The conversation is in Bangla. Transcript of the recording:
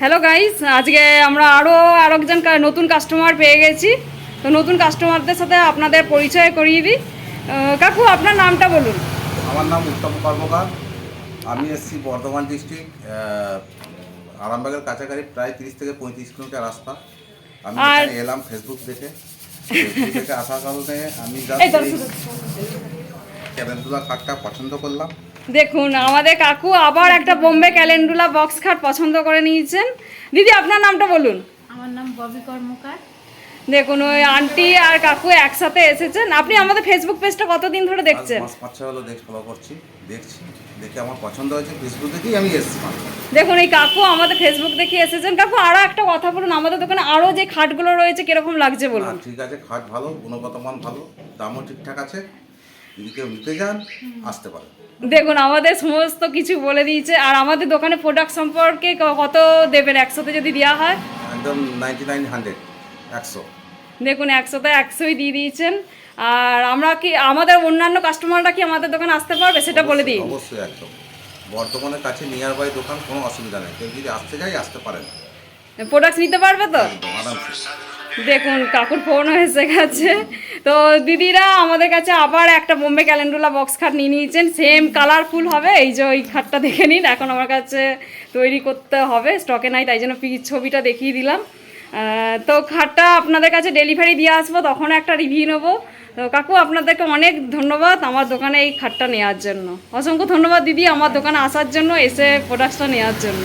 হ্যালো গাইস, আজকে আমরা আরেকজন নতুন কাস্টমার পেয়ে গেছি। তো নতুন কাস্টমারদের সাথে আপনাদের পরিচয় করিয়ে দিই। কাকু, আপনার নামটা বলুন। আমার নাম উত্তম কর্মকার। আমি এসেছি বর্ধমান ডিস্ট্রিক্ট, আরামবাগের কাছাকাছি, প্রায় 30 থেকে 35 কিলোমিটার রাস্তা। আমি আর এখানে এলাম ফেসবুক দেখে আসার কারণে আমি ক্যালেন্ডুলা খাটটা পছন্দ করলাম। দেখুন, আমাদের কাকু আবার একটা বোম্বে ক্যালেন্ডুলা বক্স খাট পছন্দ করে নিয়েছেন। দিদি, আপনার নামটা বলুন। আমার নাম ববি কর্মকার। দেখুন, ওই আন্টি আর কাকু একসাথে এসেছেন। আপনি আমাদের ফেসবুক পেজটা কতদিন ধরে দেখছেন? 5-6 হলো ফলো করছি, দেখে আমার পছন্দ হয়েছে, ফেসবুক দেখেই আমি এসেছি। দেখুন, এই কাকু আমাদের ফেসবুক দেখে এসেছেন। কাকু, আরও একটা কথা বলুন, আমাদের দোকানে আরও যে খাটগুলো রয়েছে কিরকম লাগছে বলুন। ঠিক আছে, খাট ভালো, গুণগত মান ভালো, দামও ঠিকঠাক আছে। যদি কেউ নিতে যান আসতে পারে। দেখুন, আমাদের সমস্ত কিছু বলে দিয়েছে। আর আমাদের দোকানে প্রোডাক্ট সম্পর্কে কত দেবেন 100তে যদি দেওয়া হয়? একদম 99, 100, 100। দেখুন, 100তে 100ই দিয়ে দিয়েছেন। আর আমরা কি আমাদের অন্যান্য কাস্টমাররা কি আমাদের দোকানে আসতে পারবে সেটা বলে দিই। অবশ্যই, একদম বর্তমানের কাছে নিয়ার বাই দোকান, কোনো অসুবিধা নেই। কেউ যদি আসতে চাই আসতে পারেন, প্রোডাক্ট নিতে পারবে তো? একদম আরামসে। দেখুন, কাকুর ফোনও এসে গেছে। তো দিদিরা আমাদের কাছে আবার একটা বোম্বে ক্যালেন্ডুলা বক্স খাট নিয়ে নিয়েছেন। সেম কালারফুল হবে। এই যে ওই খাটটা দেখে নিন, এখন আমার কাছে তৈরি করতে হবে, স্টকে নাই, তাই জন্য ছবিটা দেখিয়ে দিলাম। তো খাটটা আপনাদের কাছে ডেলিভারি দিয়ে আসবো, তখন একটা রিভিউ নেবো। তো কাকু, আপনাদেরকে অনেক ধন্যবাদ আমার দোকানে এই খাটটা নেওয়ার জন্য। অসংখ্য ধন্যবাদ দিদি, আমার দোকানে আসার জন্য, এসে প্রোডাক্টটা নেওয়ার জন্য।